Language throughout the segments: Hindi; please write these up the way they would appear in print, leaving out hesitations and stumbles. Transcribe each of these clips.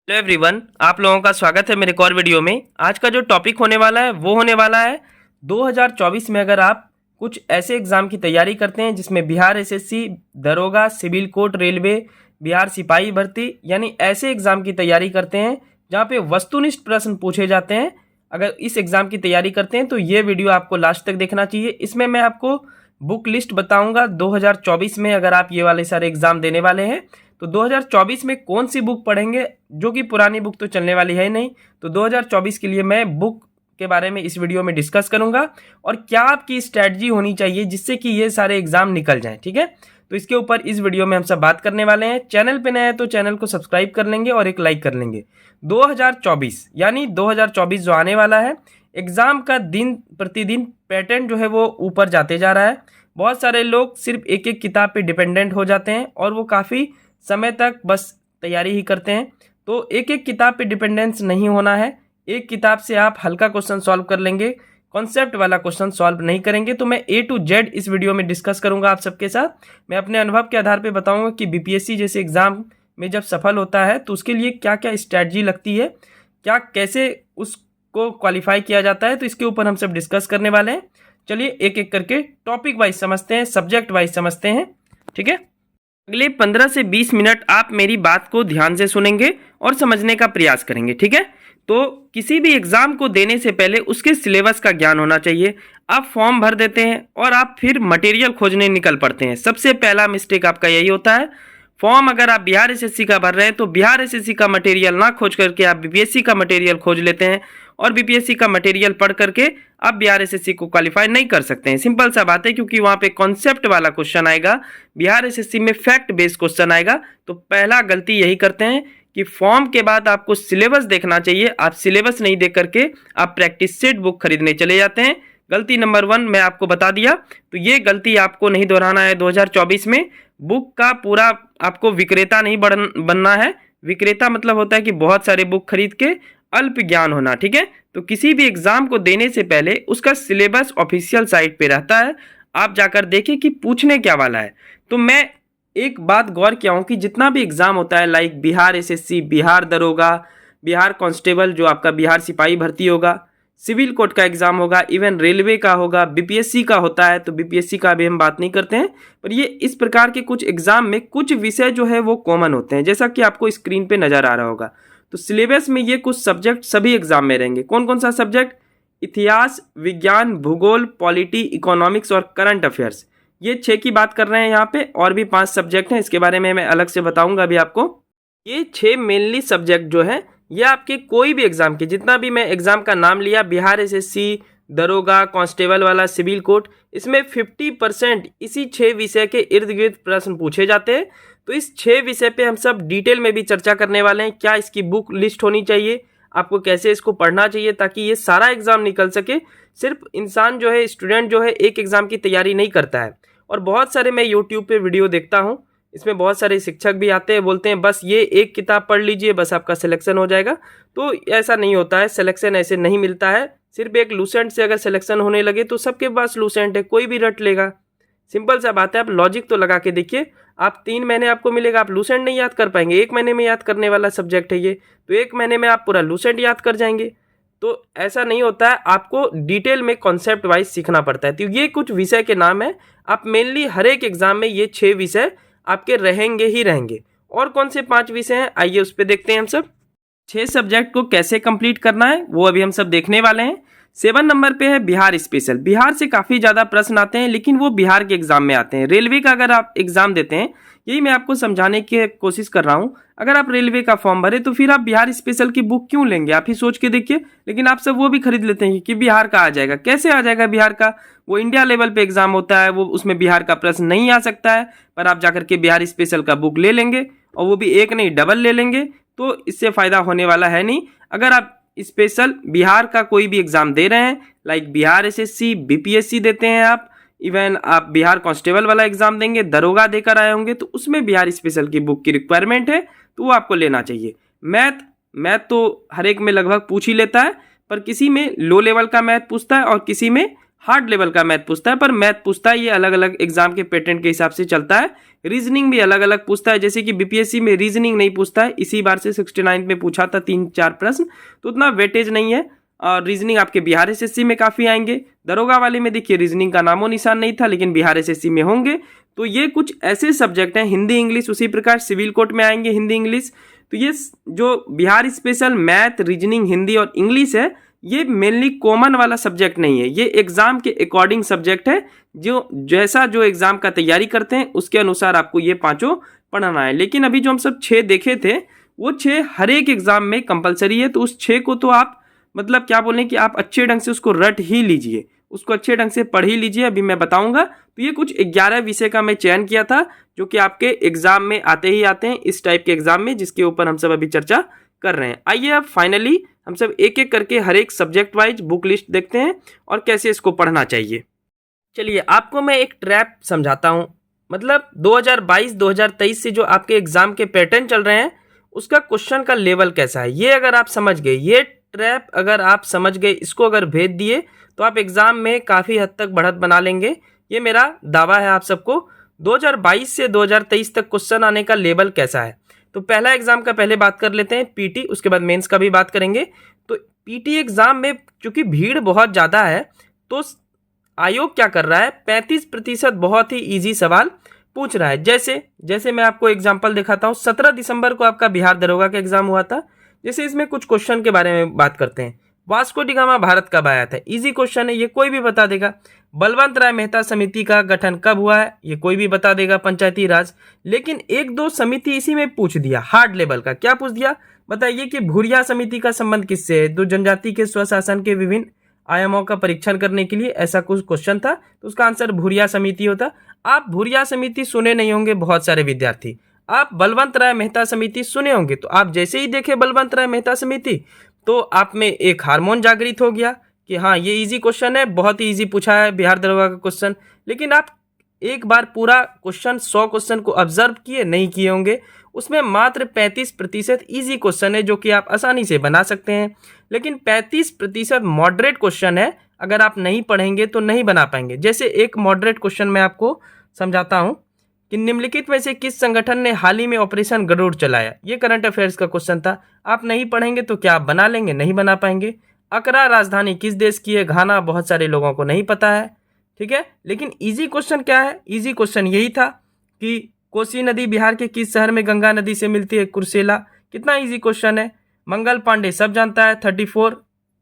हेलो एवरीवन, आप लोगों का स्वागत है मेरे एक और वीडियो में। आज का जो टॉपिक होने वाला है वो होने वाला है 2024 में अगर आप कुछ ऐसे एग्ज़ाम की तैयारी करते हैं जिसमें बिहार एसएससी, दरोगा, सिविल कोर्ट, रेलवे, बिहार सिपाही भर्ती यानी ऐसे एग्ज़ाम की तैयारी करते हैं जहाँ पे वस्तुनिष्ठ प्रश्न पूछे जाते हैं। अगर इस एग्ज़ाम की तैयारी करते हैं तो ये वीडियो आपको लास्ट तक देखना चाहिए। इसमें मैं आपको बुक लिस्ट बताऊँगा 2024 में अगर आप ये वाले सारे एग्ज़ाम देने वाले हैं तो 2024 में कौन सी बुक पढ़ेंगे, जो कि पुरानी बुक तो चलने वाली है नहीं। तो 2024 के लिए मैं बुक के बारे में इस वीडियो में डिस्कस करूंगा और क्या आपकी स्ट्रैटेजी होनी चाहिए जिससे कि ये सारे एग्जाम निकल जाएं। ठीक है, तो इसके ऊपर इस वीडियो में हम सब बात करने वाले हैं। चैनल पे नए हैं तो चैनल को सब्सक्राइब कर लेंगे और एक लाइक कर लेंगे। 2024 यानी 2024 जो आने वाला है, एग्ज़ाम का दिन प्रतिदिन पैटर्न जो है वो ऊपर जाते जा रहा है। बहुत सारे लोग सिर्फ एक एक किताब पे डिपेंडेंट हो जाते हैं और वो काफ़ी समय तक बस तैयारी ही करते हैं। तो एक एक किताब पे डिपेंडेंस नहीं होना है। एक किताब से आप हल्का क्वेश्चन सॉल्व कर लेंगे, कॉन्सेप्ट वाला क्वेश्चन सॉल्व नहीं करेंगे। तो मैं A to Z इस वीडियो में डिस्कस करूंगा आप सबके साथ। मैं अपने अनुभव के आधार पे बताऊंगा कि बीपीएससी जैसे एग्जाम में जब सफल होता है तो उसके लिए क्या क्या स्ट्रैटेजी लगती है, क्या कैसे उसको क्वालिफाई किया जाता है। तो इसके ऊपर हम सब डिस्कस करने वाले हैं। चलिए एक एक करके टॉपिक वाइज समझते हैं, सब्जेक्ट वाइज समझते हैं। ठीक है, अगले 15 से 20 मिनट आप मेरी बात को ध्यान से सुनेंगे और समझने का प्रयास करेंगे। ठीक है, तो किसी भी एग्जाम को देने से पहले उसके सिलेबस का ज्ञान होना चाहिए। आप फॉर्म भर देते हैं और आप फिर मटेरियल खोजने निकल पड़ते हैं। सबसे पहला मिस्टेक आपका यही होता है। फॉर्म अगर आप बिहार एसएससी का भर रहे हैं तो बिहार एसएससी का मटेरियल ना खोज करके आप बीपीएससी का मटेरियल खोज लेते हैं और बीपीएससी का मटेरियल पढ़ करके आप बिहार एसएससी को क्वालिफाई नहीं कर सकते हैं। सिंपल सा बात है, क्योंकि वहाँ पे कॉन्सेप्ट वाला क्वेश्चन आएगा, बिहार एसएससी में फैक्ट बेस्ड क्वेश्चन आएगा। तो पहला गलती यही करते हैं कि फॉर्म के बाद आपको सिलेबस देखना चाहिए। आप सिलेबस नहीं देख करके आप प्रैक्टिस सेट बुक खरीदने चले जाते हैं। गलती नंबर 1 मैं आपको बता दिया, तो ये गलती आपको नहीं दोहराना है। 2024 में बुक का पूरा आपको विक्रेता नहीं बनना है। विक्रेता मतलब होता है कि बहुत सारे बुक खरीद के अल्प ज्ञान होना। ठीक है, तो किसी भी एग्जाम को देने से पहले उसका सिलेबस ऑफिशियल साइट पे रहता है, आप जाकर देखें कि पूछने क्या वाला है। तो मैं एक बात गौर किया हूँ कि जितना भी एग्जाम होता है, लाइक बिहार एसएससी, बिहार दरोगा, बिहार कांस्टेबल जो आपका बिहार सिपाही भर्ती होगा, सिविल कोर्ट का एग्जाम होगा, इवन रेलवे का होगा, बीपीएससी का होता है। तो बीपीएससी का अभी हम बात नहीं करते हैं, पर ये इस प्रकार के कुछ एग्जाम में कुछ विषय जो है वो कॉमन होते हैं, जैसा कि आपको स्क्रीन पे नजर आ रहा होगा। तो सिलेबस में ये कुछ सब्जेक्ट सभी एग्जाम में रहेंगे। कौन कौन सा सब्जेक्ट? इतिहास, विज्ञान, भूगोल, पॉलिटी, इकोनॉमिक्स और करंट अफेयर्स। ये 6 की बात कर रहे हैं यहाँ पे, और भी 5 सब्जेक्ट हैं, इसके बारे में मैं अलग से बताऊंगा अभी आपको। ये 6 मेनली सब्जेक्ट जो है ये आपके कोई भी एग्जाम के, जितना भी मैं एग्जाम का नाम लिया, बिहार एसएससी, दरोगा, कांस्टेबल वाला, सिविल कोर्ट, इसमें 50% इसी 6 विषय के इर्द गिर्द प्रश्न पूछे जाते हैं। तो इस 6 विषय पे हम सब डिटेल में भी चर्चा करने वाले हैं। क्या इसकी बुक लिस्ट होनी चाहिए, आपको कैसे इसको पढ़ना चाहिए ताकि ये सारा एग्जाम निकल सके। सिर्फ इंसान जो है, स्टूडेंट जो है, एक एग्जाम की तैयारी नहीं करता है। और बहुत सारे मैं यूट्यूब पे वीडियो देखता हूँ, इसमें बहुत सारे शिक्षक भी आते हैं, बोलते हैं बस ये एक किताब पढ़ लीजिए बस आपका सिलेक्शन हो जाएगा। तो ऐसा नहीं होता है, सिलेक्शन ऐसे नहीं मिलता है। सिर्फ एक लूसेंट से अगर सिलेक्शन होने लगे तो सबके पास लूसेंट है, कोई भी रट लेगा। सिंपल सा बात है, आप लॉजिक तो लगा के देखिए। आप 3 महीने आपको मिलेगा, आप लूसेंट नहीं याद कर पाएंगे। 1 महीने में याद करने वाला सब्जेक्ट है ये, तो 1 महीने में आप पूरा लूसेंट याद कर जाएंगे। तो ऐसा नहीं होता है, आपको डिटेल में कॉन्सेप्ट वाइज सीखना पड़ता है। तो ये कुछ विषय के नाम है। आप मेनली हर एक एग्जाम में ये 6 विषय आपके रहेंगे ही रहेंगे। और कौन से 5 विषय हैं, आइए उस पर देखते हैं हम सब। 6 सब्जेक्ट को कैसे कंप्लीट करना है वो अभी हम सब देखने वाले हैं। 7 नंबर पे है बिहार स्पेशल। बिहार से काफ़ी ज़्यादा प्रश्न आते हैं, लेकिन वो बिहार के एग्जाम में आते हैं। रेलवे का अगर आप एग्जाम देते हैं, यही मैं आपको समझाने की कोशिश कर रहा हूँ। अगर आप रेलवे का फॉर्म भरे तो फिर आप बिहार स्पेशल की बुक क्यों लेंगे, आप ही सोच के देखिए। लेकिन आप सब वो भी खरीद लेते हैं कि बिहार का आ जाएगा। कैसे आ जाएगा बिहार का? वो इंडिया लेवल पे एग्जाम होता है, वो उसमें बिहार का प्रश्न नहीं आ सकता है। पर आप जाकर के बिहार स्पेशल का बुक ले लेंगे, और वो भी एक नहीं डबल ले लेंगे, तो इससे फ़ायदा होने वाला है नहीं। अगर आप स्पेशल बिहार का कोई भी एग्जाम दे रहे हैं, लाइक बिहार एसएससी, बीपीएससी देते हैं आप, इवन आप बिहार कांस्टेबल वाला एग्जाम देंगे, दरोगा देकर आए होंगे, तो उसमें बिहार स्पेशल की बुक की रिक्वायरमेंट है, तो वो आपको लेना चाहिए। मैथ तो हर एक में लगभग पूछ ही लेता है, पर किसी में लो लेवल का मैथ पूछता है और किसी में हार्ड लेवल का मैथ पूछता है, पर मैथ पूछता है ये अलग अलग एग्जाम के पैटर्न के हिसाब से चलता है। रीजनिंग भी अलग अलग पूछता है, जैसे कि बीपीएससी में रीजनिंग नहीं पूछता है, इसी बार से 69 में पूछा था 3-4 प्रश्न, तो उतना वेटेज नहीं है। और रीजनिंग आपके बिहार एसएससी में काफ़ी आएंगे। दरोगा वाले में देखिए रीजनिंग का नामो निशान नहीं था, लेकिन बिहार एसएससी में होंगे। तो ये कुछ ऐसे सब्जेक्ट हैं, हिंदी इंग्लिश उसी प्रकार सिविल कोर्ट में आएंगे हिंदी इंग्लिश। तो ये जो Bihar special math reasoning Hindi और इंग्लिश है, ये मेनली कॉमन वाला सब्जेक्ट नहीं है, ये एग्जाम के अकॉर्डिंग सब्जेक्ट है। जो जैसा जो एग्जाम का तैयारी करते हैं उसके अनुसार आपको ये पांचों पढ़ना है। लेकिन अभी जो हम सब 6 देखे थे, वो 6 हर एक एग्जाम में कंपलसरी है। तो उस 6 को तो आप मतलब क्या बोलें कि आप अच्छे ढंग से उसको रट ही लीजिए, उसको अच्छे ढंग से पढ़ ही लीजिए। अभी मैं बताऊंगा। तो ये कुछ 11 विषय का मैं चयन किया था, जो कि आपके एग्जाम में आते ही आते हैं, इस टाइप के एग्जाम में, जिसके ऊपर हम सब अभी चर्चा कर रहे हैं। आइए अब फाइनली हम सब एक एक करके हर एक सब्जेक्ट वाइज बुक लिस्ट देखते हैं और कैसे इसको पढ़ना चाहिए। चलिए आपको मैं एक ट्रैप समझाता हूँ। मतलब 2022-2023 से जो आपके एग्जाम के पैटर्न चल रहे हैं, उसका क्वेश्चन का लेवल कैसा है, ये अगर आप समझ गए, ये ट्रैप अगर आप समझ गए, इसको अगर भेज दिए, तो आप एग्जाम में काफ़ी हद तक बढ़त बना लेंगे। ये मेरा दावा है आप सबको। 2022 से 2023 तक क्वेश्चन आने का लेवल कैसा है। तो पहला एग्जाम का पहले बात कर लेते हैं, पीटी, उसके बाद मेंस का भी बात करेंगे। तो पीटी एग्जाम में चूंकि भीड़ बहुत ज़्यादा है, तो आयोग क्या कर रहा है, 35% बहुत ही इजी सवाल पूछ रहा है। जैसे मैं आपको एग्जाम्पल दिखाता हूँ। 17 दिसंबर को आपका बिहार दरोगा का एग्जाम हुआ था। जैसे इसमें कुछ क्वेश्चन के बारे में बात करते हैं। वास्को डी गामा भारत कब आया था, इजी क्वेश्चन है, ये कोई भी बता देगा। बलवंत राय मेहता समिति का गठन कब हुआ है, ये कोई भी बता देगा, पंचायती राज। लेकिन 1-2 समिति इसी में पूछ दिया, हार्ड लेवल का। क्या पूछ दिया बताइए कि भूरिया समिति का संबंध किससे है, तो जनजाति के स्वशासन के विभिन्न आयामों का परीक्षण करने के लिए, ऐसा कुछ क्वेश्चन था। तो उसका आंसर भूरिया समिति होता। आप भूरिया समिति सुने नहीं होंगे बहुत सारे विद्यार्थी, आप बलवंत राय मेहता समिति सुने होंगे। तो आप जैसे ही देखे बलवंत राय मेहता समिति, तो आप में एक हार्मोन जागृत हो गया कि हाँ ये इजी क्वेश्चन है, बहुत ही इजी पूछा है बिहार दरोगा का क्वेश्चन। लेकिन आप एक बार पूरा क्वेश्चन 100 क्वेश्चन को ऑब्जर्व किए नहीं किए होंगे, उसमें मात्र 35% इजी क्वेश्चन है, जो कि आप आसानी से बना सकते हैं। लेकिन 35% मॉडरेट क्वेश्चन है, अगर आप नहीं पढ़ेंगे तो नहीं बना पाएंगे। जैसे एक मॉडरेट क्वेश्चन मैं आपको समझाता हूँ कि निम्नलिखित में से किस संगठन ने हाल ही में ऑपरेशन गरुड़ चलाया, ये करंट अफेयर्स का क्वेश्चन था। आप नहीं पढ़ेंगे तो क्या आप बना लेंगे, नहीं बना पाएंगे। अकरा राजधानी किस देश की है, घाना, बहुत सारे लोगों को नहीं पता है, ठीक है। लेकिन इजी क्वेश्चन क्या है, इजी क्वेश्चन यही था कि कोसी नदी बिहार के किस शहर में गंगा नदी से मिलती है, कुर्सेला। कितना इजी क्वेश्चन है। मंगल पांडे सब जानता है, 34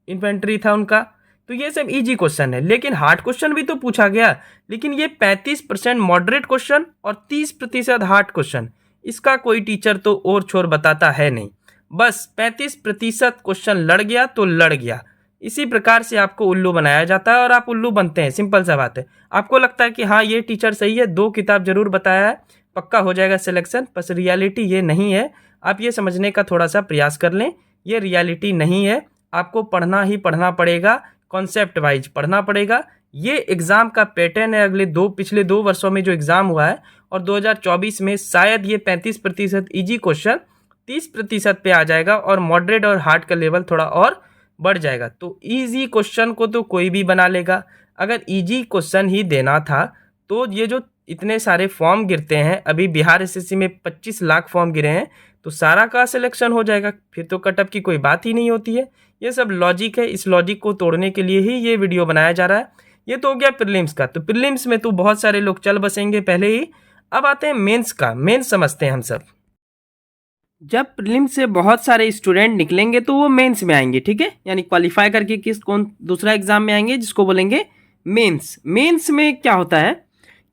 इन्फेंट्री था उनका। तो ये सब इजी क्वेश्चन है। लेकिन हार्ड क्वेश्चन भी तो पूछा गया, लेकिन ये 35% मॉडरेट क्वेश्चन और 30% हार्ड क्वेश्चन, इसका कोई टीचर तो और छोर बताता है नहीं। बस 35% क्वेश्चन लड़ गया तो लड़ गया। इसी प्रकार से आपको उल्लू बनाया जाता है और आप उल्लू बनते हैं। सिंपल सा बात है। आपको लगता है कि हाँ ये टीचर सही है, 2 किताब जरूर बताया है, पक्का हो जाएगा सिलेक्शन, बस रियलिटी ये नहीं है। आप ये समझने का थोड़ा सा प्रयास कर लें, ये रियलिटी नहीं है। आपको पढ़ना ही पढ़ना पड़ेगा, कॉन्सेप्ट वाइज पढ़ना पड़ेगा। ये एग्ज़ाम का पैटर्न है। पिछले 2 वर्षों में जो एग्ज़ाम हुआ है, और 2024 में शायद ये 35% इजी क्वेश्चन 30% पे आ जाएगा, और मॉडरेट और हार्ड का लेवल थोड़ा और बढ़ जाएगा। तो इजी क्वेश्चन को तो कोई भी बना लेगा। अगर इजी क्वेश्चन ही देना था, तो ये जो इतने सारे फॉर्म गिरते हैं, अभी बिहार एसएससी में 25 लाख फॉर्म गिरे हैं, तो सारा का सिलेक्शन हो जाएगा, फिर तो कटअप की कोई बात ही नहीं होती है। ये सब लॉजिक है, इस लॉजिक को तोड़ने के लिए ही ये वीडियो बनाया जा रहा है। ये तो हो गया प्रीलिम्स का। तो प्रीलिम्स में तो बहुत सारे लोग चल बसेंगे पहले ही। अब आते हैं मेंस का। मेंस समझते हैं हम सब। जब प्रीलिम्स से बहुत सारे स्टूडेंट निकलेंगे तो वो मेंस में आएंगे, ठीक है। यानी क्वालिफाई करके कौन दूसरा एग्जाम में आएंगे, जिसको बोलेंगे मेंस। मेंस में क्या होता है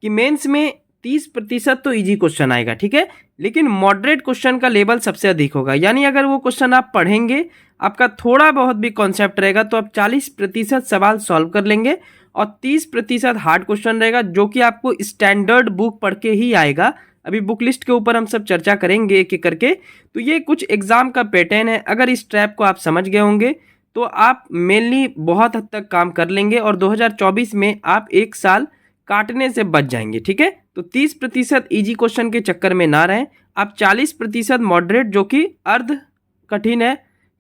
कि मेंस में 30% तो इजी क्वेश्चन आएगा, ठीक है। लेकिन मॉडरेट क्वेश्चन का लेवल सबसे अधिक होगा। यानी अगर वो क्वेश्चन आप पढ़ेंगे, आपका थोड़ा बहुत भी कॉन्सेप्ट रहेगा, तो आप 40% सवाल सॉल्व कर लेंगे, और 30% हार्ड क्वेश्चन रहेगा, जो कि आपको स्टैंडर्ड बुक पढ़ के ही आएगा। अभी बुक लिस्ट के ऊपर हम सब चर्चा करेंगे एक एक करके। तो ये कुछ एग्जाम का पैटर्न है। अगर इस ट्रैप को आप समझ गए होंगे, तो आप मेनली बहुत हद तक काम कर लेंगे, और 2024 में आप 1 साल काटने से बच जाएंगे, ठीक है। तो 30% इजी क्वेश्चन के चक्कर में ना रहें। आप 40% मॉडरेट, जो कि अर्ध कठिन है,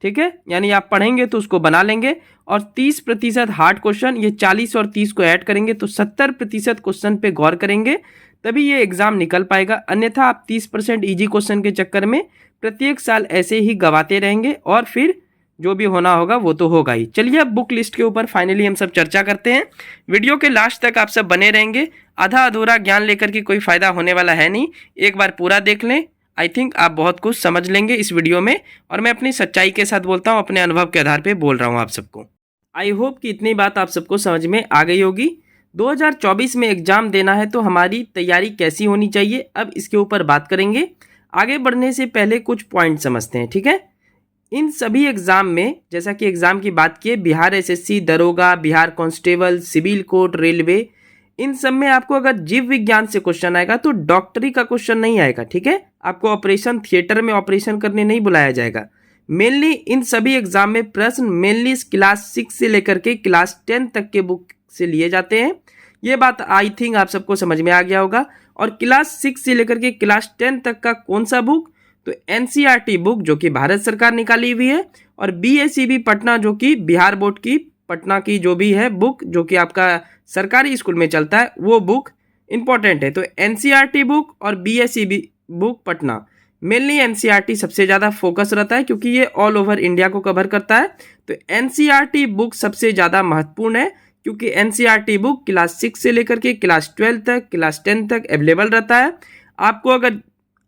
ठीक है, यानी आप पढ़ेंगे तो उसको बना लेंगे। और 30% हार्ड क्वेश्चन, ये 40 और 30 को ऐड करेंगे तो 70% क्वेश्चन पे गौर करेंगे, तभी ये एग्जाम निकल पाएगा। अन्यथा आप 30% ईजी क्वेश्चन के चक्कर में प्रत्येक साल ऐसे ही गवाते रहेंगे और फिर जो भी होना होगा वो तो होगा ही। चलिए अब बुक लिस्ट के ऊपर फाइनली हम सब चर्चा करते हैं। वीडियो के लास्ट तक आप सब बने रहेंगे। आधा अधूरा ज्ञान लेकर के कोई फायदा होने वाला है नहीं, एक बार पूरा देख लें। आई थिंक आप बहुत कुछ समझ लेंगे इस वीडियो में, और मैं अपनी सच्चाई के साथ बोलता हूँ, अपने अनुभव के आधार पर बोल रहा हूँ आप सबको। आई होप कि इतनी बात आप सबको समझ में आ गई होगी। 2024 में एग्जाम देना है तो हमारी तैयारी कैसी होनी चाहिए, अब इसके ऊपर बात करेंगे। आगे बढ़ने से पहले कुछ पॉइंट समझते हैं, ठीक है। इन सभी एग्जाम में, जैसा कि एग्जाम की बात की, बिहार एसएससी, दरोगा, Bihar constable, civil court, railway, इन सब में आपको अगर जीव विज्ञान से क्वेश्चन आएगा तो डॉक्टरी का क्वेश्चन नहीं आएगा, ठीक है। आपको ऑपरेशन थिएटर में ऑपरेशन करने नहीं बुलाया जाएगा। मेनली इन सभी एग्जाम में प्रश्न मेनली क्लास 6 से लेकर के क्लास 10 तक के बुक से लिए जाते हैं। ये बात आई थिंक आप सबको समझ में आ गया होगा। और क्लास 6 से लेकर के क्लास 10 तक का कौन सा बुक, तो एनसीईआरटी बुक जो कि भारत सरकार निकाली हुई है, और बीएसईबी पटना जो कि बिहार बोर्ड की पटना की जो भी है बुक, जो कि आपका सरकारी स्कूल में चलता है, वो बुक इंपॉर्टेंट है। तो एनसीईआरटी बुक और BSEB book Patna, mainly NCERT सबसे ज़्यादा फोकस रहता है क्योंकि ये ऑल ओवर इंडिया को कवर करता है। तो एनसीईआरटी बुक सबसे ज़्यादा महत्वपूर्ण है क्योंकि एनसीईआरटी बुक क्लास 6 से लेकर के क्लास 12 तक, क्लास 10 तक अवेलेबल रहता है।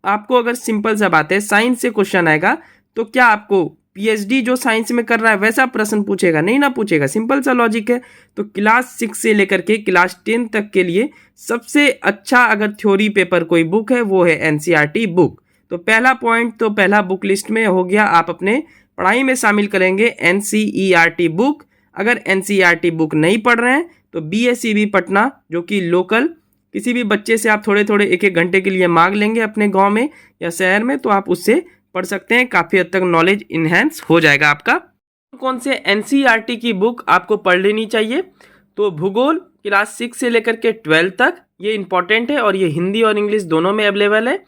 आपको अगर सिंपल सा बात है, साइंस से क्वेश्चन आएगा तो क्या आपको पीएचडी जो साइंस में कर रहा है वैसा प्रश्न पूछेगा? नहीं ना पूछेगा, सिंपल सा लॉजिक है। तो क्लास 6 से लेकर के क्लास 10 तक के लिए सबसे अच्छा अगर थ्योरी पेपर कोई बुक है वो है एनसीईआरटी बुक। तो पहला पॉइंट तो पहला बुक लिस्ट में हो गया, आप अपने पढ़ाई में शामिल करेंगे एनसीईआरटी बुक। अगर एनसीईआरटी बुक नहीं पढ़ रहे हैं तो बीएसईबी पटना जो कि लोकल किसी भी बच्चे से आप थोड़े थोड़े एक एक घंटे के लिए मांग लेंगे अपने गांव में या शहर में, तो आप उससे पढ़ सकते हैं। काफ़ी हद तक नॉलेज इन्हेंस हो जाएगा आपका। कौन से एनसीईआरटी की बुक आपको पढ़ लेनी चाहिए, तो भूगोल क्लास 6 से लेकर के 12 तक, ये इंपॉर्टेंट है और ये हिंदी और इंग्लिश दोनों में अवेलेबल है।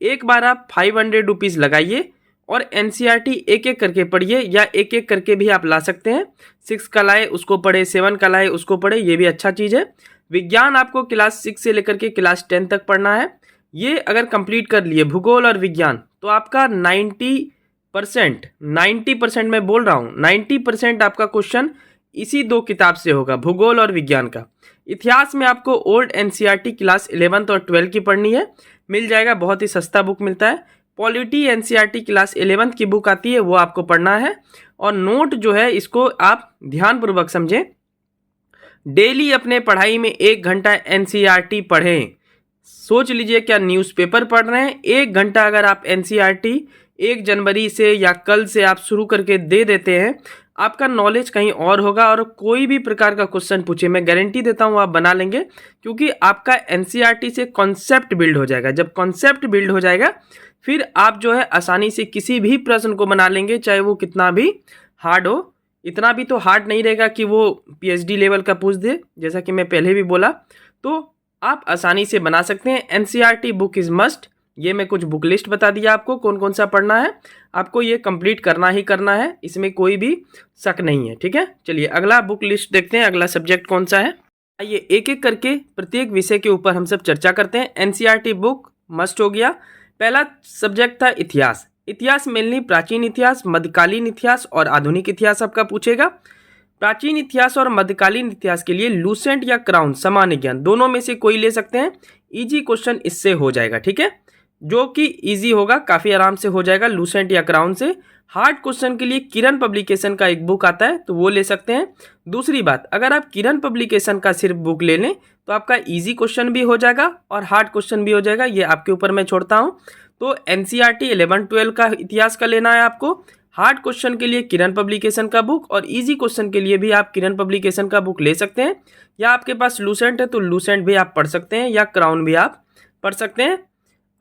एक बार आप 500 रुपीज़ लगाइए और एनसीईआरटी एक एक करके पढ़िए, या एक एक करके भी आप ला सकते हैं। 6 का लाए उसको पढ़े, 7 का लाए उसको पढ़े, ये भी अच्छा चीज़ है। विज्ञान आपको क्लास 6 से लेकर के क्लास 10 तक पढ़ना है। ये अगर कंप्लीट कर लिए भूगोल और विज्ञान तो आपका 90% मैं बोल रहा हूँ, 90% आपका क्वेश्चन इसी दो किताब से होगा, भूगोल और विज्ञान का। इतिहास में आपको ओल्ड एनसीईआरटी क्लास 11th और 12 की पढ़नी है, मिल जाएगा, बहुत ही सस्ता बुक मिलता है। पॉलिटी एनसीईआरटी क्लास 11th की बुक आती है, वो आपको पढ़ना है। और नोट जो है इसको आप ध्यानपूर्वक समझें। डेली अपने पढ़ाई में 1 घंटा एनसीईआरटी पढ़ें। सोच लीजिए क्या न्यूज़पेपर पढ़ रहे हैं, 1 घंटा अगर आप एनसीईआरटी 1 जनवरी से या कल से आप शुरू करके दे देते हैं, आपका नॉलेज कहीं और होगा। और कोई भी प्रकार का क्वेश्चन पूछे, मैं गारंटी देता हूँ आप बना लेंगे, क्योंकि आपका एनसीईआरटी से कॉन्सेप्ट बिल्ड हो जाएगा। जब कॉन्सेप्ट बिल्ड हो जाएगा फिर आप जो है आसानी से किसी भी प्रश्न को बना लेंगे, चाहे वो कितना भी हार्ड हो। इतना भी तो हार्ड नहीं रहेगा कि वो पीएचडी लेवल का पूछ दे, जैसा कि मैं पहले भी बोला। तो आप आसानी से बना सकते हैं। NCERT book is must. ये मैं कुछ बुक लिस्ट बता दिया आपको कौन कौन सा पढ़ना है, आपको ये कंप्लीट करना ही करना है, इसमें कोई भी शक नहीं है, ठीक है। चलिए अगला बुक लिस्ट देखते हैं, अगला सब्जेक्ट कौन सा है। आइए एक एक करके प्रत्येक विषय के ऊपर हम सब चर्चा करते हैं। एनसीईआरटी बुक मस्ट हो गया। पहला सब्जेक्ट था इतिहास। इतिहास मेनली प्राचीन इतिहास, मध्यकालीन इतिहास और आधुनिक इतिहास आपका पूछेगा। प्राचीन इतिहास और मध्यकालीन इतिहास के लिए लूसेंट या क्राउन, सामान्य ज्ञान, दोनों में से कोई ले सकते हैं। इजी क्वेश्चन इससे हो जाएगा, ठीक है, जो कि इजी होगा, काफ़ी आराम से हो जाएगा लूसेंट या क्राउन से। हार्ड क्वेश्चन के लिए किरण पब्लिकेशन का एक बुक आता है, तो वो ले सकते हैं। दूसरी बात, अगर आप किरण पब्लिकेशन का सिर्फ बुक ले लें तो आपका इजी क्वेश्चन भी हो जाएगा और हार्ड क्वेश्चन भी हो जाएगा, ये आपके ऊपर मैं छोड़ता हूँ। तो एनसीईआरटी 11-12 का इतिहास का लेना है आपको। हार्ड क्वेश्चन के लिए किरण पब्लिकेशन का बुक, और इजी क्वेश्चन के लिए भी आप किरण पब्लिकेशन का बुक ले सकते हैं, या आपके पास लूसेंट है तो लूसेंट भी आप पढ़ सकते हैं, या क्राउन भी आप पढ़ सकते हैं।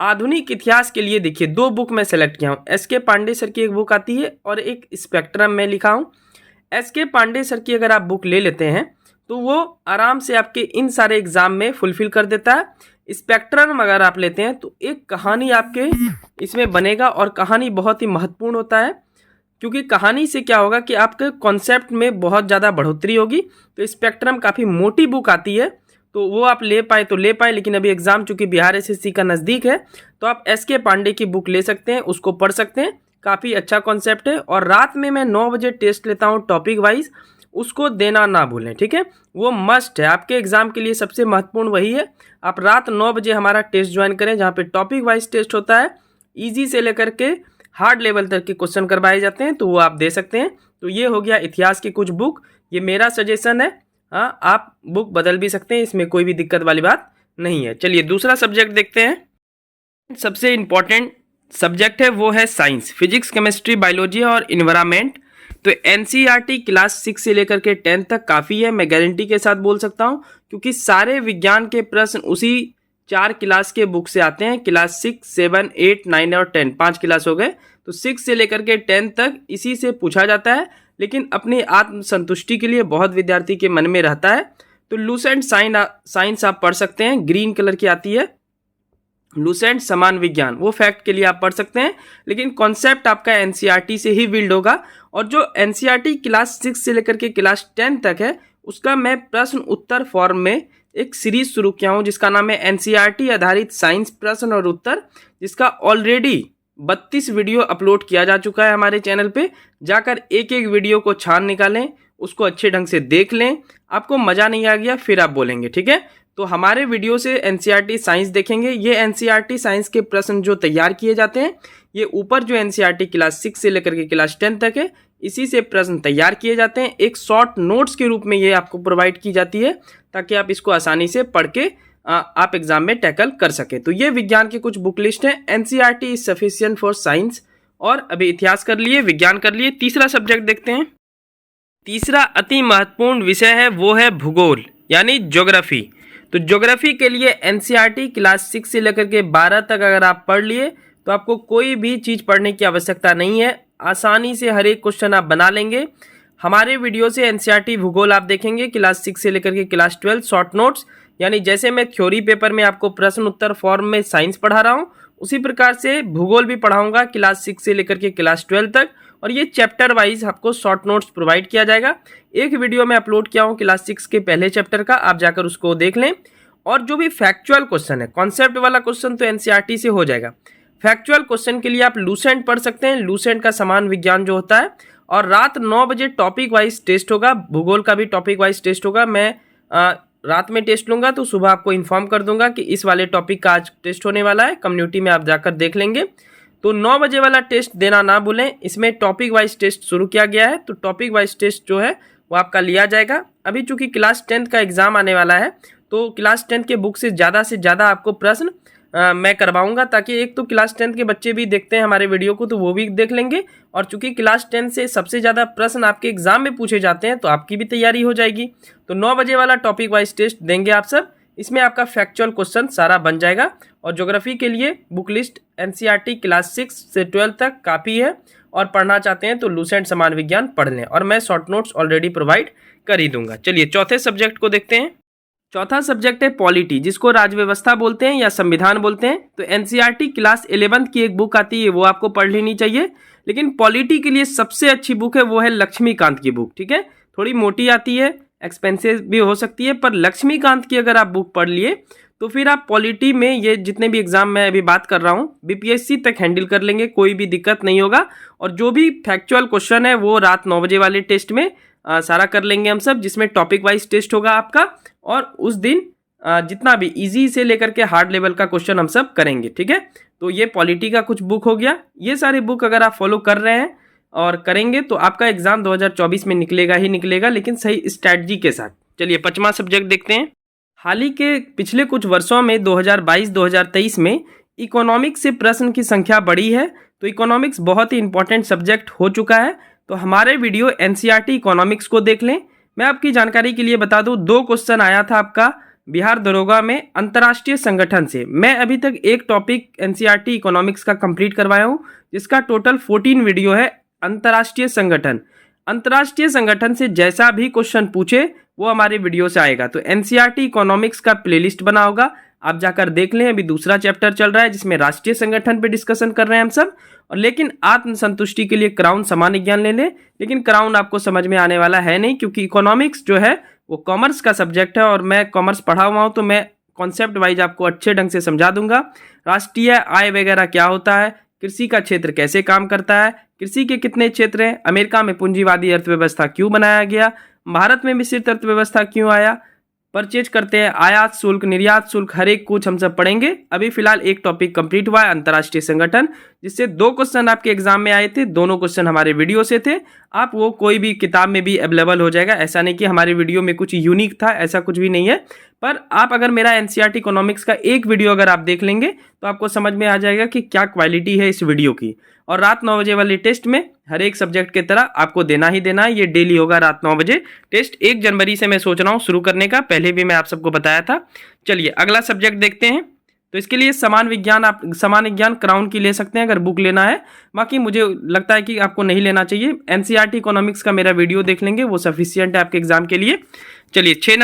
आधुनिक इतिहास के लिए देखिए 2 बुक मैं सेलेक्ट किया हूँ। एस के पांडे सर की एक बुक आती है और एक स्पेक्ट्रम में लिखा हूँ। एस के पांडे सर की अगर आप बुक ले लेते हैं तो वो आराम से आपके इन सारे एग्जाम में फुलफिल कर देता है। स्पेक्ट्रम अगर आप लेते हैं तो एक कहानी आपके इसमें बनेगा, और कहानी बहुत ही महत्वपूर्ण होता है। क्योंकि कहानी से क्या होगा कि आपके कॉन्सेप्ट में बहुत ज़्यादा बढ़ोतरी होगी। तो स्पेक्ट्रम काफ़ी मोटी बुक आती है, तो वो आप ले पाए तो ले पाए, लेकिन अभी एग्ज़ाम चूँकि बिहार एसएससी का नज़दीक है तो आप एसके पांडे की बुक ले सकते हैं, उसको पढ़ सकते हैं। काफ़ी अच्छा कॉन्सेप्ट है। और रात में मैं 9 बजे टेस्ट लेता हूँ टॉपिक वाइज, उसको देना ना भूलें, ठीक है। वो मस्ट है आपके एग्ज़ाम के लिए, सबसे महत्वपूर्ण वही है। आप रात 9 बजे हमारा टेस्ट ज्वाइन करें, जहाँ पे टॉपिक वाइज टेस्ट होता है। ईजी से लेकर के हार्ड लेवल तक के क्वेश्चन करवाए जाते हैं, तो वो आप दे सकते हैं। तो ये हो गया इतिहास की कुछ बुक, ये मेरा सजेशन है। हाँ, आप बुक बदल भी सकते हैं, इसमें कोई भी दिक्कत वाली बात नहीं है। चलिए दूसरा सब्जेक्ट देखते हैं। सबसे इम्पॉर्टेंट सब्जेक्ट है वो है साइंस, फिजिक्स, केमिस्ट्री, बायोलॉजी और इन्वायरमेंट। तो एनसीईआरटी क्लास 6 से लेकर के 10 तक काफ़ी है, मैं गारंटी के साथ बोल सकता हूँ, क्योंकि सारे विज्ञान के प्रश्न उसी 4 क्लास के बुक से आते हैं। क्लास 6, 7, 8, 9 और 10, 5 क्लास हो गए। तो 6 से लेकर के 10 तक इसी से पूछा जाता है, लेकिन अपनी आत्मसंतुष्टि के लिए बहुत विद्यार्थी के मन में रहता है। तो लूसेंट साइंस आप पढ़ सकते हैं, ग्रीन कलर की आती है। लूसेंट समान विज्ञान, वो फैक्ट के लिए आप पढ़ सकते हैं, लेकिन कॉन्सेप्ट आपका एनसीईआरटी से ही बिल्ड होगा। और जो एनसीईआरटी क्लास 6 से लेकर के क्लास 10 तक है, उसका मैं प्रश्न उत्तर फॉर्म में एक सीरीज शुरू किया हूँ, जिसका नाम है एनसीईआरटी आधारित साइंस प्रश्न और उत्तर, जिसका ऑलरेडी 32 वीडियो अपलोड किया जा चुका है हमारे चैनल पे। जाकर एक एक वीडियो को छान निकालें, उसको अच्छे ढंग से देख लें। आपको मज़ा नहीं आ गया फिर आप बोलेंगे, ठीक है। तो हमारे वीडियो से एनसीईआरटी साइंस देखेंगे। ये एनसीईआरटी साइंस के प्रश्न जो तैयार किए जाते हैं, ये ऊपर जो एनसीईआरटी क्लास 6 से लेकर के क्लास 10 तक है, इसी से प्रश्न तैयार किए जाते हैं। एक शॉर्ट नोट्स के रूप में ये आपको प्रोवाइड की जाती है, ताकि आप इसको आसानी से पढ़ के आप एग्जाम में टैकल कर सके। तो ये विज्ञान की कुछ बुक लिस्ट है। NCERT is sufficient for science. और अभी इतिहास कर लिए, विज्ञान कर लिए, तीसरा सब्जेक्ट देखते हैं। तीसरा अति महत्वपूर्ण विषय है, वो है भूगोल यानी ज्योग्राफी। तो ज्योग्राफी के लिए एनसीईआरटी क्लास 6 से लेकर के 12 तक अगर आप पढ़ लिए तो आपको कोई भी चीज़ पढ़ने की आवश्यकता नहीं है, आसानी से हर एक क्वेश्चन आप बना लेंगे। हमारे वीडियो से एनसीईआरटी भूगोल आप देखेंगे क्लास 6 से लेकर के क्लास 12 शॉर्ट नोट्स, यानी जैसे मैं थ्योरी पेपर में आपको प्रश्न उत्तर फॉर्म में साइंस पढ़ा रहा हूँ, उसी प्रकार से भूगोल भी पढ़ाऊंगा क्लास 6 से लेकर के क्लास 12 तक। और ये चैप्टर वाइज आपको शॉर्ट नोट्स प्रोवाइड किया जाएगा। एक वीडियो में अपलोड किया हूँ क्लास 6 के पहले चैप्टर का, आप जाकर उसको देख लें। और जो भी फैक्चुअल क्वेश्चन है, कॉन्सेप्ट वाला क्वेश्चन तो एनसीईआरटी से हो जाएगा। फैक्चुअल क्वेश्चन के लिए आप लूसेंट पढ़ सकते हैं, लूसेंट का समान विज्ञान जो होता है। और रात 9 बजे टॉपिक वाइज टेस्ट होगा, भूगोल का भी टॉपिक वाइज टेस्ट होगा। मैं रात में टेस्ट लूँगा तो सुबह आपको इन्फॉर्म कर दूंगा कि इस वाले टॉपिक का आज टेस्ट होने वाला है, कम्युनिटी में आप जाकर देख लेंगे। तो 9 बजे वाला टेस्ट देना ना भूलें। इसमें टॉपिक वाइज टेस्ट शुरू किया गया है, तो टॉपिक वाइज टेस्ट जो है वो आपका लिया जाएगा। अभी चूंकि क्लास 10 का एग्जाम आने वाला है, तो क्लास 10 के बुक से ज़्यादा आपको प्रश्न मैं करवाऊंगा, ताकि एक तो क्लास 10 के बच्चे भी देखते हैं हमारे वीडियो को, तो वो भी देख लेंगे। और चूंकि क्लास 10 से सबसे ज़्यादा प्रश्न आपके एग्जाम में पूछे जाते हैं, तो आपकी भी तैयारी हो जाएगी। तो 9 बजे वाला टॉपिक वाइज टेस्ट देंगे आप सब, इसमें आपका फैक्चुअल क्वेश्चन सारा बन जाएगा। और ज्योग्राफी के लिए बुक लिस्ट एनसीईआरटी क्लास 6 से 12 तक काफ़ी है, और पढ़ना चाहते हैं तो लूसेंट समान विज्ञान पढ़ लें, और मैं शॉर्ट नोट्स ऑलरेडी प्रोवाइड कर ही दूंगा। चलिए चौथे सब्जेक्ट को देखते हैं। चौथा सब्जेक्ट है पॉलिटी, जिसको राजव्यवस्था बोलते हैं या संविधान बोलते हैं। तो एनसीईआरटी क्लास 11 की एक बुक आती है, वो आपको पढ़ लेनी चाहिए। लेकिन पॉलिटी के लिए सबसे अच्छी बुक है वो है लक्ष्मीकांत की बुक, ठीक है। थोड़ी मोटी आती है, एक्सपेंसिव भी हो सकती है, पर लक्ष्मीकांत की अगर आप बुक पढ़ लिए तो फिर आप पॉलिटी में ये जितने भी एग्जाम मैं अभी बात कर रहा हूँ बीपीएससी तक हैंडल कर लेंगे, कोई भी दिक्कत नहीं होगा। और जो भी फैक्चुअल क्वेश्चन है वो रात 9 बजे वाले टेस्ट में सारा कर लेंगे हम सब, जिसमें टॉपिक वाइज टेस्ट होगा आपका। और उस दिन जितना भी इजी से लेकर के हार्ड लेवल का क्वेश्चन हम सब करेंगे, ठीक है। तो ये पॉलिटी का कुछ बुक हो गया। ये सारे बुक अगर आप फॉलो कर रहे हैं और करेंगे तो आपका एग्जाम 2024 में निकलेगा ही निकलेगा, लेकिन सही स्ट्रैटेजी के साथ। चलिए 5वां सब्जेक्ट देखते हैं। हाल ही के पिछले कुछ वर्षों में 2022-2023 में इकोनॉमिक्स से प्रश्न की संख्या बढ़ी है। तो इकोनॉमिक्स बहुत ही इंपॉर्टेंट सब्जेक्ट हो चुका है। तो हमारे वीडियो एनसीईआरटी इकोनॉमिक्स को देख लें। मैं आपकी जानकारी के लिए बता दूं, 2 क्वेश्चन आया था आपका बिहार दरोगा में अंतर्राष्ट्रीय संगठन से। मैं अभी तक एक टॉपिक एनसीईआरटी इकोनॉमिक्स का कंप्लीट करवाया हूं, जिसका टोटल 14 वीडियो है। अंतर्राष्ट्रीय संगठन से जैसा भी क्वेश्चन पूछे वो हमारे वीडियो से आएगा। तो एनसीईआरटी इकोनॉमिक्स का प्लेलिस्ट बना होगा, आप जाकर देख लें। अभी दूसरा चैप्टर चल रहा है जिसमें राष्ट्रीय संगठन पे डिस्कशन कर रहे हैं हम सब। और लेकिन आत्मसंतुष्टि के लिए क्राउन सामान्य ज्ञान ले लें, लेकिन क्राउन आपको समझ में आने वाला है नहीं, क्योंकि इकोनॉमिक्स जो है वो कॉमर्स का सब्जेक्ट है और मैं कॉमर्स पढ़ा हुआ हूँ, तो मैं कॉन्सेप्ट वाइज आपको अच्छे ढंग से समझा दूंगा। राष्ट्रीय आय वगैरह क्या होता है, कृषि का क्षेत्र कैसे काम करता है, कृषि के कितने क्षेत्र हैं, अमेरिका में पूंजीवादी अर्थव्यवस्था क्यों बनाया गया, भारत में मिश्रित अर्थव्यवस्था क्यों आया, परचेज करते हैं, आयात शुल्क, निर्यात शुल्क, हर एक कुछ हम सब पढ़ेंगे। अभी फिलहाल एक टॉपिक कंप्लीट हुआ है, अंतर्राष्ट्रीय संगठन, जिससे 2 क्वेश्चन आपके एग्जाम में आए थे। दोनों क्वेश्चन हमारे वीडियो से थे। आप वो कोई भी किताब में भी अवेलेबल हो जाएगा, ऐसा नहीं कि हमारे वीडियो में कुछ यूनिक था, ऐसा कुछ भी नहीं है। पर आप अगर मेरा एनसीईआरटी इकोनॉमिक्स का एक वीडियो अगर आप देख लेंगे तो आपको समझ में आ जाएगा कि क्या क्वालिटी है इस वीडियो की। और रात 9 बजे वाली टेस्ट में हर एक सब्जेक्ट की तरह आपको देना ही देना है, ये डेली होगा रात 9 बजे टेस्ट। 1 जनवरी से मैं सोच रहा हूँ शुरू करने का, पहले भी मैं आप सबको बताया था। चलिए अगला सब्जेक्ट देखते हैं। तो इसके लिए समान विज्ञान, आप समान विज्ञान क्राउन की ले सकते हैं अगर बुक लेना है। बाकी मुझे लगता है कि आपको नहीं लेना चाहिए, एनसीईआरटी इकोनॉमिक्स का मेरा वीडियो देख लेंगे, वो सफिशियंट है आपके एग्जाम के लिए। चलिए 6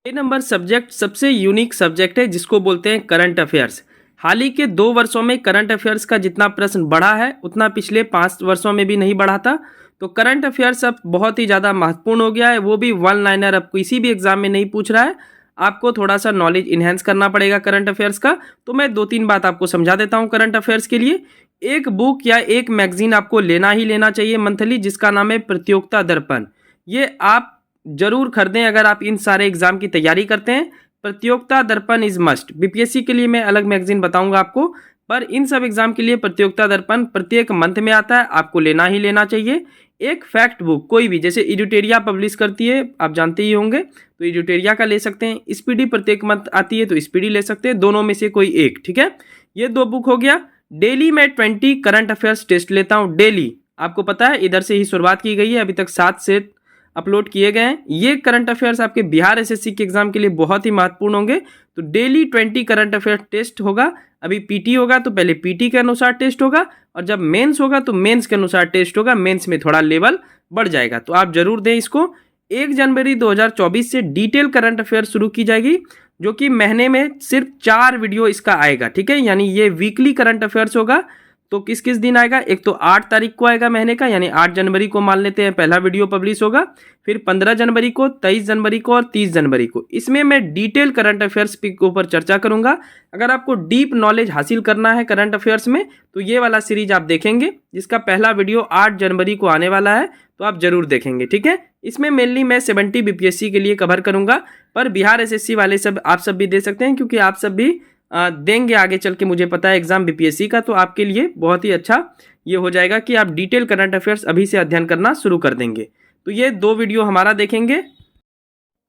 नंबर सब्जेक्ट सबसे यूनिक सब्जेक्ट है, जिसको बोलते हैं करंट अफेयर्स। हाल ही के 2 वर्षों में करंट अफेयर्स का जितना प्रश्न बढ़ा है उतना पिछले 5 वर्षों में भी नहीं बढ़ा था। तो करंट अफेयर्स अब बहुत ही ज़्यादा महत्वपूर्ण हो गया है, वो भी 1 लाइनर अब किसी भी एग्जाम में नहीं पूछ रहा है। आपको थोड़ा सा नॉलेज इन्हेंस करना पड़ेगा करंट अफेयर्स का। तो मैं 2-3 बात आपको समझा देता हूँ करंट अफेयर्स के लिए। एक बुक या एक मैगजीन आपको लेना ही लेना चाहिए मंथली, जिसका नाम है प्रतियोगिता दर्पण। ये आप जरूर खरीदें अगर आप इन सारे एग्जाम की तैयारी करते हैं। प्रतियोगिता दर्पण इज मस्ट। बीपीएससी के लिए मैं अलग मैगजीन बताऊंगा आपको, पर इन सब एग्जाम के लिए प्रतियोगिता दर्पण प्रत्येक मंथ में आता है, आपको लेना ही लेना चाहिए। एक फैक्ट बुक कोई भी, जैसे एडिटोरिया पब्लिश करती है, आप जानते ही होंगे, तो एडिटोरिया का ले सकते हैं। स्पीडी प्रत्येक मंथ आती है तो स्पीडी ले सकते हैं, दोनों में से कोई एक, ठीक है। ये 2 बुक हो गया। डेली मैं 20 करंट अफेयर्स टेस्ट लेता हूँ डेली। आपको पता है इधर से ही शुरुआत की गई है, अभी तक 7 सेट अपलोड किए गए हैं। ये करंट अफेयर्स आपके बिहार एसएससी के एग्जाम के लिए बहुत ही महत्वपूर्ण होंगे। तो डेली 20 करंट अफेयर टेस्ट होगा। अभी पीटी होगा तो पहले पीटी के अनुसार टेस्ट होगा, और जब मेंस होगा तो मेंस के अनुसार टेस्ट होगा। मेंस में थोड़ा लेवल बढ़ जाएगा, तो आप जरूर दें इसको। 1 जनवरी 2024 से डिटेल करंट अफेयर शुरू की जाएगी, जो कि महीने में सिर्फ 4 वीडियो इसका आएगा, ठीक है। यानी ये वीकली करंट अफेयर्स होगा। तो किस किस दिन आएगा, एक तो 8 तारीख को आएगा महीने का, यानी 8 जनवरी को मान लेते हैं पहला वीडियो पब्लिश होगा। फिर 15 जनवरी को, 23 जनवरी को और 30 जनवरी को। इसमें मैं डिटेल करंट अफेयर्स के ऊपर चर्चा करूंगा। अगर आपको डीप नॉलेज हासिल करना है करंट अफेयर्स में तो ये वाला सीरीज आप देखेंगे, जिसका पहला वीडियो 8 जनवरी को आने वाला है, तो आप जरूर देखेंगे, ठीक है। इसमें मेनली मैं 70 बीपीएससी के लिए कवर करूंगा, पर बिहार एसएससी वाले सब आप सब भी दे सकते हैं, क्योंकि आप सब भी देंगे आगे चल के, मुझे पता है एग्जाम बीपीएससी का। तो आपके लिए बहुत ही अच्छा ये हो जाएगा कि आप डिटेल करंट अफेयर्स अभी से अध्ययन करना शुरू कर देंगे। तो ये 2 वीडियो हमारा देखेंगे,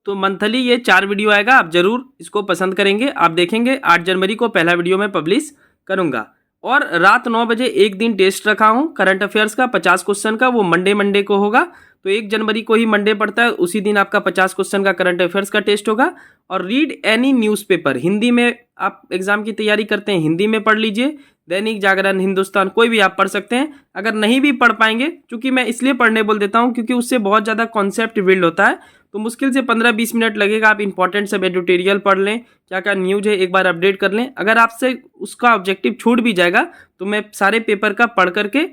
तो मंथली ये 4 वीडियो आएगा, आप जरूर इसको पसंद करेंगे। आप देखेंगे 8 जनवरी को पहला वीडियो मैं पब्लिश करूंगा। और रात 9 बजे एक दिन टेस्ट रखा हूँ करंट अफेयर्स का 50 क्वेश्चन का, वो मंडे को होगा। तो 1 जनवरी को ही मंडे पड़ता है, उसी दिन आपका 50 क्वेश्चन का करंट अफेयर्स का टेस्ट होगा। और रीड एनी न्यूज़पेपर, हिंदी में आप एग्जाम की तैयारी करते हैं हिंदी में पढ़ लीजिए। दैनिक जागरण, हिंदुस्तान, कोई भी आप पढ़ सकते हैं। अगर नहीं भी पढ़ पाएंगे, क्योंकि मैं इसलिए पढ़ने बोल देता हूँ क्योंकि उससे बहुत ज़्यादा कॉन्सेप्ट बिल्ड होता है, तो मुश्किल से 15-20 मिनट लगेगा। आप इंपॉर्टेंट सब एडिटोरियल पढ़ लें, क्या क्या न्यूज़ है एक बार अपडेट कर लें। अगर आपसे उसका ऑब्जेक्टिव छूट भी जाएगा तो मैं सारे पेपर का पढ़ करके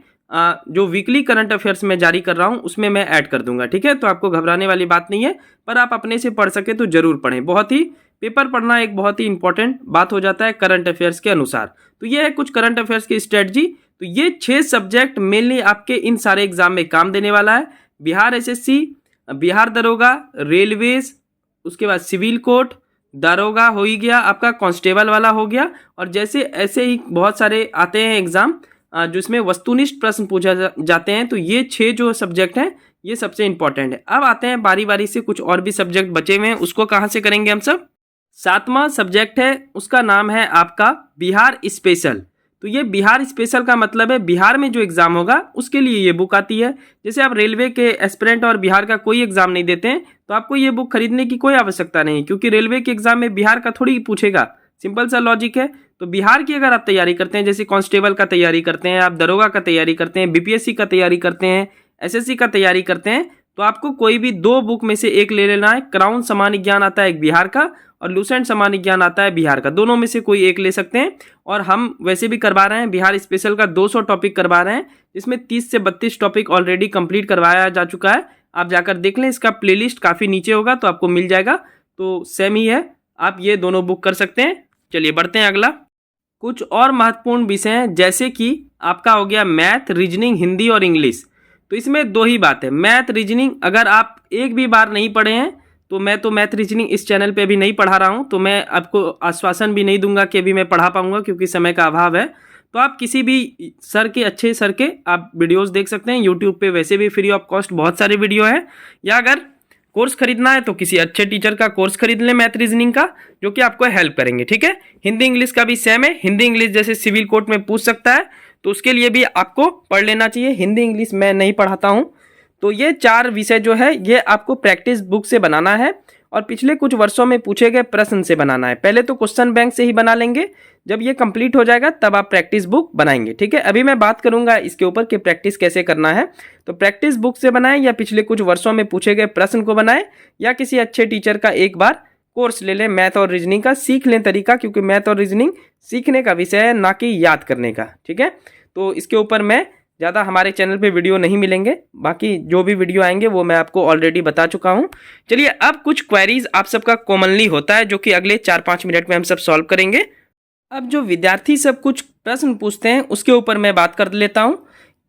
जो वीकली करंट अफेयर्स में जारी कर रहा हूं उसमें मैं ऐड कर दूंगा, ठीक है। तो आपको घबराने वाली बात नहीं है, पर आप अपने से पढ़ सके तो जरूर पढ़ें। बहुत ही पेपर पढ़ना एक बहुत ही इंपॉर्टेंट बात हो जाता है करंट अफेयर्स के अनुसार। तो ये है कुछ करंट अफेयर्स की स्ट्रेटजी। तो ये 6 सब्जेक्ट मेनली आपके इन सारे एग्जाम में काम देने वाला है। बिहार एसएससी, बिहार दरोगा, रेलवेज, उसके बाद सिविल कोर्ट, दरोगा हो ही गया आपका, कांस्टेबल वाला हो गया, और जैसे ऐसे ही बहुत सारे आते हैं एग्जाम जिसमें वस्तुनिष्ठ प्रश्न पूछा जाते हैं। तो ये 6 जो सब्जेक्ट हैं ये सबसे इंपॉर्टेंट है। अब आते हैं बारी बारी से, कुछ और भी सब्जेक्ट बचे हुए हैं, उसको कहाँ से करेंगे हम सब। 7वां सब्जेक्ट है, उसका नाम है आपका बिहार स्पेशल। तो ये बिहार स्पेशल का मतलब है बिहार में जो एग्जाम होगा उसके लिए ये बुक आती है। जैसे आप रेलवे के एस्पिरेंट और बिहार का कोई एग्जाम नहीं देते हैं तो आपको ये बुक खरीदने की कोई आवश्यकता नहीं, क्योंकि रेलवे के एग्जाम में बिहार का थोड़ी पूछेगा, सिंपल सा लॉजिक है। तो बिहार की अगर आप तैयारी करते हैं, जैसे कांस्टेबल का तैयारी करते हैं, आप दरोगा का तैयारी करते हैं, बीपीएससी का तैयारी करते हैं, एसएससी का तैयारी करते हैं, तो आपको कोई भी 2 बुक में से एक ले लेना है। क्राउन सामान्य ज्ञान आता है एक बिहार का, और लुसेंट सामान्य ज्ञान आता है बिहार का। दोनों में से कोई एक ले सकते हैं। और हम वैसे भी करवा रहे हैं, बिहार स्पेशल का 200 टॉपिक करवा रहे हैं, जिसमें 30 से 32 टॉपिक ऑलरेडी कंप्लीट करवाया जा चुका है। आप जाकर देख लें, इसका प्लेलिस्ट काफ़ी नीचे होगा तो आपको मिल जाएगा। तो सेम ही है, आप ये दोनों बुक कर सकते हैं। चलिए बढ़ते हैं अगला। कुछ और महत्वपूर्ण विषय हैं, जैसे कि आपका हो गया मैथ, रीजनिंग, हिंदी और इंग्लिश। तो इसमें दो ही बात है, मैथ रीजनिंग अगर आप एक भी बार नहीं पढ़े हैं तो मैं तो मैथ रीजनिंग इस चैनल पे भी नहीं पढ़ा रहा हूँ, तो मैं आपको आश्वासन भी नहीं दूंगा कि अभी मैं पढ़ा पाऊंगा, क्योंकि समय का अभाव है। तो आप किसी भी सर के, अच्छे सर के आप वीडियोस देख सकते हैं यूट्यूब पे, वैसे भी फ्री ऑफ कॉस्ट बहुत सारे वीडियो हैं। या अगर कोर्स खरीदना है तो किसी अच्छे टीचर का कोर्स खरीद लें मैथ रीजनिंग का, जो कि आपको हेल्प करेंगे। ठीक है, हिंदी इंग्लिश का भी सेम है। हिंदी इंग्लिश जैसे सिविल कोर्ट में पूछ सकता है, तो उसके लिए भी आपको पढ़ लेना चाहिए। हिंदी इंग्लिश मैं नहीं पढ़ाता हूँ। तो ये 4 विषय जो है ये आपको प्रैक्टिस बुक से बनाना है और पिछले कुछ वर्षों में पूछे गए प्रश्न से बनाना है। पहले तो क्वेश्चन बैंक से ही बना लेंगे, जब ये कंप्लीट हो जाएगा तब आप प्रैक्टिस बुक बनाएंगे। ठीक है, अभी मैं बात करूंगा इसके ऊपर कि प्रैक्टिस कैसे करना है। तो प्रैक्टिस बुक से बनाएं, या पिछले कुछ वर्षों में पूछे गए प्रश्न को बनाएं, या किसी अच्छे टीचर का एक बार कोर्स ले लें मैथ और रीजनिंग का, सीख लें तरीका, क्योंकि मैथ और रीजनिंग सीखने का विषय है, ना कि याद करने का। ठीक है, तो इसके ऊपर मैं ज़्यादा हमारे चैनल पे वीडियो नहीं मिलेंगे, बाकी जो भी वीडियो आएंगे वो मैं आपको ऑलरेडी बता चुका हूँ। चलिए अब कुछ क्वेरीज आप सबका कॉमनली होता है, जो कि अगले 4-5 मिनट में हम सब सॉल्व करेंगे। अब जो विद्यार्थी सब कुछ प्रश्न पूछते हैं उसके ऊपर मैं बात कर लेता हूँ।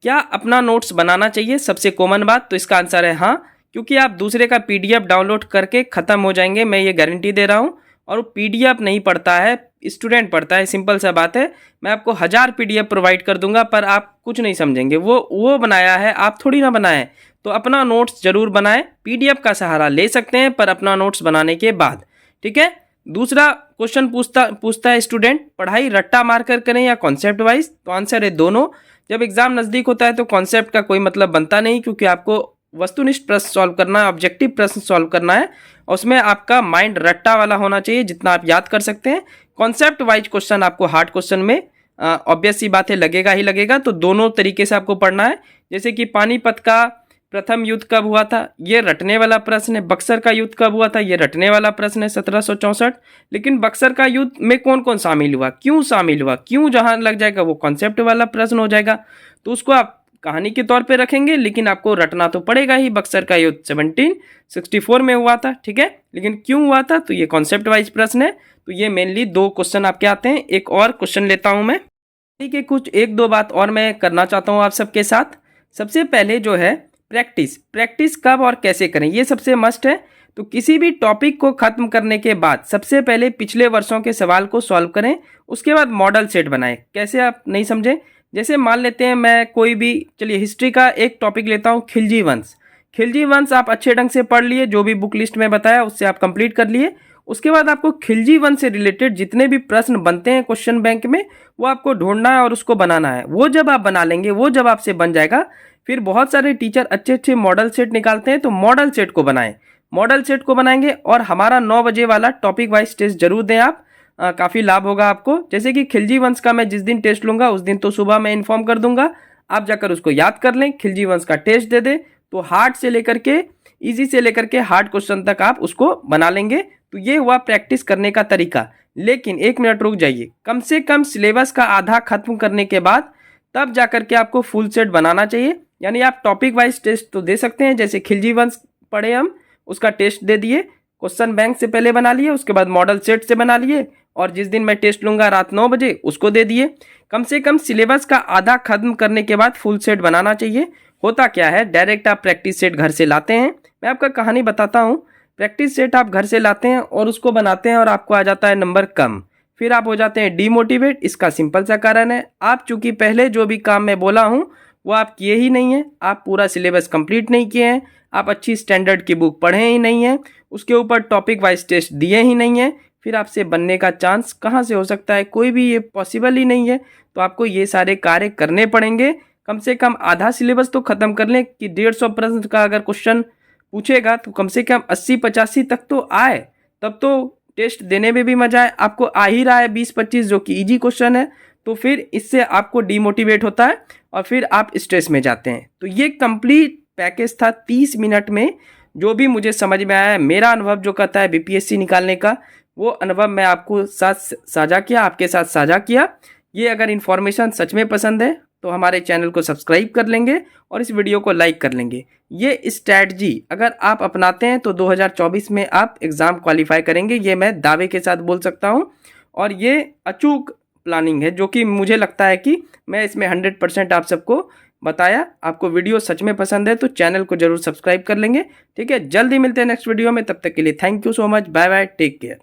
क्या अपना नोट्स बनाना चाहिए? सबसे कॉमन बात, तो इसका आंसर है हाँ, क्योंकि आप दूसरे का PDF डाउनलोड करके ख़त्म हो जाएंगे, मैं ये गारंटी दे रहा हूँ। और PDF नहीं पढ़ता है, स्टूडेंट पढ़ता है, सिंपल सा बात है। मैं आपको 1000 PDF प्रोवाइड कर दूंगा, पर आप कुछ नहीं समझेंगे। वो बनाया है, आप थोड़ी ना बनाएं। तो अपना नोट्स जरूर बनाएं। PDF का सहारा ले सकते हैं, पर अपना नोट्स बनाने के बाद। ठीक है, दूसरा क्वेश्चन पूछता है स्टूडेंट, पढ़ाई रट्टा मारकर करें या कॉन्सेप्ट वाइज? तो आंसर है दोनों। जब एग्जाम नज़दीक होता है तो कॉन्सेप्ट का कोई मतलब बनता नहीं, क्योंकि आपको वस्तुनिष्ठ प्रश्न सॉल्व करना है, ऑब्जेक्टिव प्रश्न सॉल्व करना है, और उसमें आपका माइंड रट्टा वाला होना चाहिए, जितना आप याद कर सकते हैं। कॉन्सेप्ट वाइज क्वेश्चन आपको हार्ड क्वेश्चन में ऑब्वियस सी बात है लगेगा ही लगेगा, तो दोनों तरीके से आपको पढ़ना है। जैसे कि पानीपत का प्रथम युद्ध कब हुआ था, ये रटने वाला प्रश्न है। बक्सर का युद्ध कब हुआ था, ये रटने वाला प्रश्न है, 1764। लेकिन बक्सर का युद्ध में कौन कौन शामिल हुआ, क्यों शामिल हुआ, क्यों जहां लग जाएगा वो कॉन्सेप्ट वाला प्रश्न हो जाएगा। तो उसको आप कहानी के तौर पे रखेंगे, लेकिन आपको रटना तो पड़ेगा ही। बक्सर का युद्ध 1764 में हुआ था। ठीक है, लेकिन क्यों हुआ था, तो ये कॉन्सेप्ट वाइज प्रश्न है। तो ये मेनली 2 क्वेश्चन आपके आते हैं। एक और क्वेश्चन लेता हूं मैं। ठीक है, कुछ 1-2 बात और मैं करना चाहता हूं आप सबके साथ। सबसे पहले जो है प्रैक्टिस कब और कैसे करें, ये सबसे मस्ट है। तो किसी भी टॉपिक को खत्म करने के बाद सबसे पहले पिछले वर्षों के सवाल को सॉल्व करें, उसके बाद मॉडल सेट बनाएं। कैसे, आप नहीं समझे? जैसे मान लेते हैं मैं कोई भी, चलिए हिस्ट्री का एक टॉपिक लेता हूँ, खिलजी वंश। खिलजी वंश आप अच्छे ढंग से पढ़ लिए, जो भी बुक लिस्ट में बताया उससे आप कंप्लीट कर लिए। उसके बाद आपको खिलजी वंश से रिलेटेड जितने भी प्रश्न बनते हैं क्वेश्चन बैंक में, वो आपको ढूंढना है और उसको बनाना है। वो जब आप बना लेंगे, वो जब आपसे बन जाएगा, फिर बहुत सारे टीचर अच्छे अच्छे मॉडल सेट निकालते हैं, तो मॉडल सेट को बनाएं। मॉडल सेट को बनाएंगे और हमारा 9 बजे वाला टॉपिक वाइज टेस्ट जरूर दें आप, काफ़ी लाभ होगा आपको। जैसे कि खिलजी वंश का मैं जिस दिन टेस्ट लूँगा उस दिन तो सुबह मैं इन्फॉर्म कर दूंगा, आप जाकर उसको याद कर लें, खिलजी वंश का टेस्ट दे दें, तो हार्ड से लेकर के ईजी से लेकर के हार्ड क्वेश्चन तक आप उसको बना लेंगे। तो ये हुआ प्रैक्टिस करने का तरीका। लेकिन 1 मिनट रुक जाइए, कम से कम सिलेबस का आधा खत्म करने के बाद तब जाकर के आपको फुल सेट बनाना चाहिए। यानी आप टॉपिक वाइज टेस्ट तो दे सकते हैं, जैसे खिलजी वंश पढ़े हम, उसका टेस्ट दे दिए, क्वेश्चन बैंक से पहले बना लिए, उसके बाद मॉडल सेट से बना लिए, और जिस दिन मैं टेस्ट लूंगा रात 9 बजे उसको दे दिए। कम से कम सिलेबस का आधा खत्म करने के बाद फुल सेट बनाना चाहिए। होता क्या है, डायरेक्ट आप प्रैक्टिस सेट घर से लाते हैं। मैं आपका कहानी बताता हूँ। प्रैक्टिस सेट आप घर से लाते हैं और उसको बनाते हैं और आपको आ जाता है नंबर कम, फिर आप हो जाते हैं डीमोटिवेट। इसका सिंपल सा कारण है, आप चूंकि पहले जो भी काम मैं बोला हूँ वो आप किए ही नहीं हैं, आप पूरा सिलेबस कंप्लीट नहीं किए हैं, आप अच्छी स्टैंडर्ड की बुक पढ़े ही नहीं हैं, उसके ऊपर टॉपिक वाइज टेस्ट दिए ही नहीं हैं, फिर आपसे बनने का चांस कहाँ से हो सकता है, कोई भी ये पॉसिबल ही नहीं है। तो आपको ये सारे कार्य करने पड़ेंगे। कम से कम आधा सिलेबस तो खत्म कर लें कि 150 प्रश्न का अगर क्वेश्चन पूछेगा तो कम से कम 80-85 तक तो आए, तब तो टेस्ट देने में भी मजा आए। आपको आ ही रहा है 20-25 जो कि इजी क्वेश्चन है, तो फिर इससे आपको डीमोटिवेट होता है और फिर आप स्ट्रेस में जाते हैं। तो ये कंप्लीट पैकेज था 30 मिनट में, जो भी मुझे समझ में आया है, मेरा अनुभव जो कहता है बीपीएससी निकालने का, वो अनुभव मैं आपको आपके साथ साझा किया। ये अगर इन्फॉर्मेशन सच में पसंद है तो हमारे चैनल को सब्सक्राइब कर लेंगे और इस वीडियो को लाइक कर लेंगे। ये स्ट्रैटेजी अगर आप अपनाते हैं तो 2024 में आप एग्ज़ाम क्वालिफाई करेंगे, ये मैं दावे के साथ बोल सकता हूँ। और ये अचूक प्लानिंग है जो कि मुझे लगता है कि मैं इसमें 100% आप सबको बताया। आपको वीडियो सच में पसंद है तो चैनल को जरूर सब्सक्राइब कर लेंगे। ठीक है, जल्दी मिलते हैं नेक्स्ट वीडियो में, तब तक के लिए thank you so much, bye bye, take care.